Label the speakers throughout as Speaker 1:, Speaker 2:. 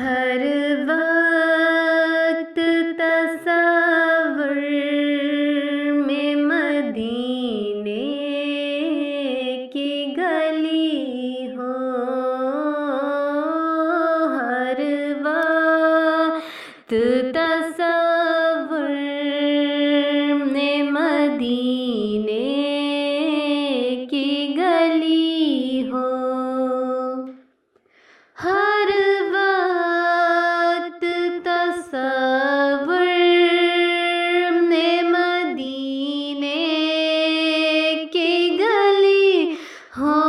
Speaker 1: ہر وقت تصور میں مدینے کی گلی ہو، ہر وقت تصور میں مدینے کی گلی ہو، ہر وقت تصور میں مدینے کی گلی ہو،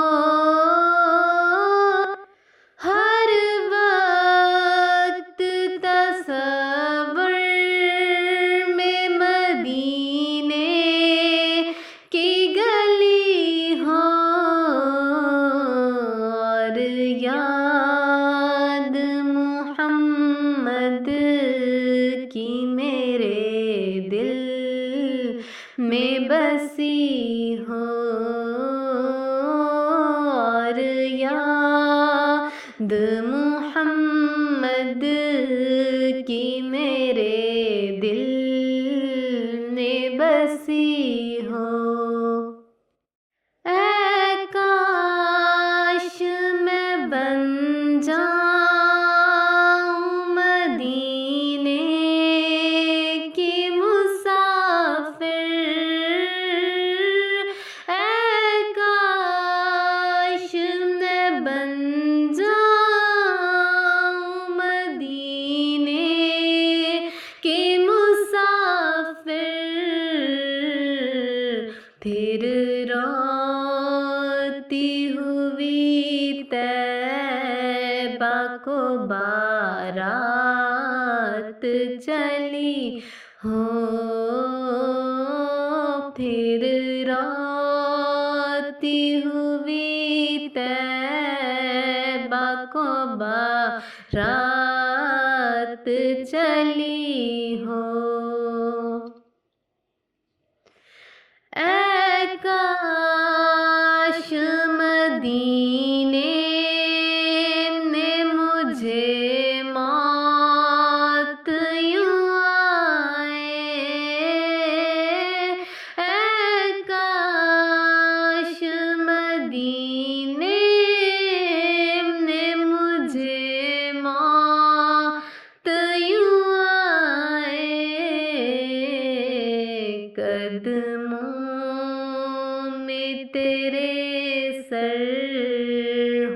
Speaker 1: ہر وقت تصور میں مدینے کی گلی ہو، اور یاد محمد کی میرے دل میں بسی ہو، اور یاد محمد کی میرے دل میں بسی ہو۔ اے کاش میں بن جاؤں مدینے کی مسافر، اے کاش میں بن جاؤں مدینے کی مسافر، پھر روتی ہوئی طیبہ کو بارات چلی ہو، پھر روتی ہوئی طیبہ کو بارات چلی ہو، اے کاش مدینے میں مجھے موت یوں آئے، اے کاش مدینے میں مجھے موت یوں آئے، قدموں میں تیرے سر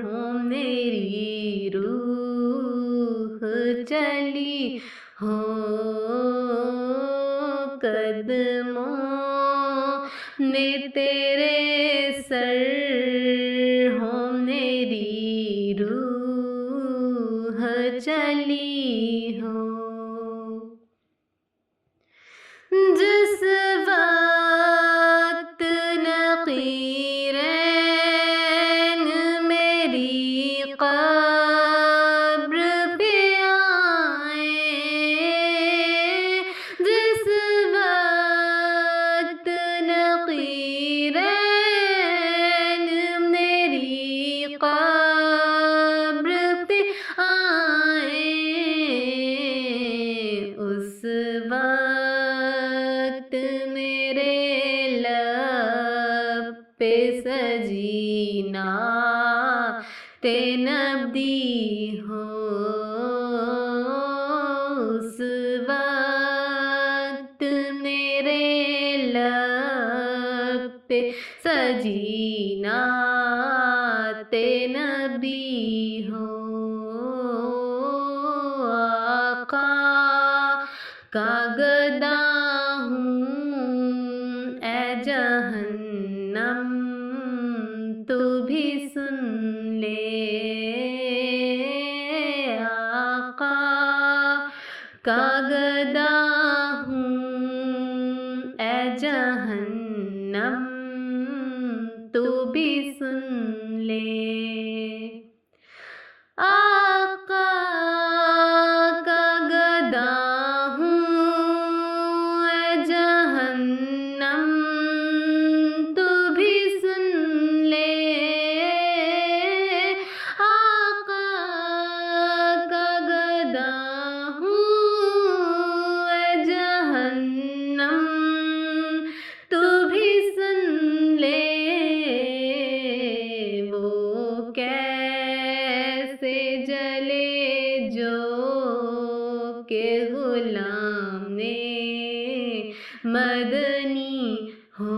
Speaker 1: ہو میری روح چلی ہو، قدموں میں تیرے سر ہو میری روح چلی ہو، جس وقت نقیرین میری قبر پہ آئیں، جس وقت نقیرین میری قبر پہ آئیں، اس وقت میرے لب پہ سجی نعت نبی ہو، اس وقت میرے لب پہ سجی نعت نبی ہو، آقا کا گدا ہوں اے جہنم تو بھی سن لے، آقا کا گدا ہوں اے جہنم تو بھی سن لے، آقا کا گدا ہوں اے جہنم تو بھی سن لے، آقا کا مدنی ہو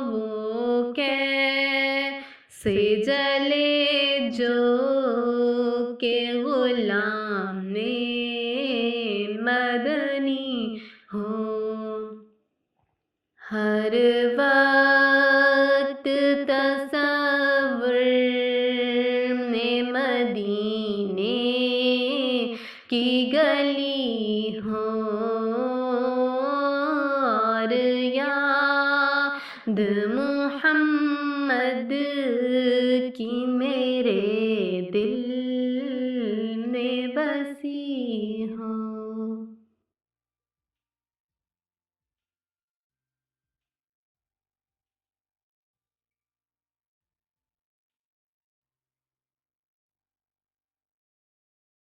Speaker 1: وہ کیسے جلے جو کہ غلام نے مدنی ہو ہر وقت تصور میں مدینے کی گلی ہو اور یاد محمد کی میرے دل میں بسی ہو.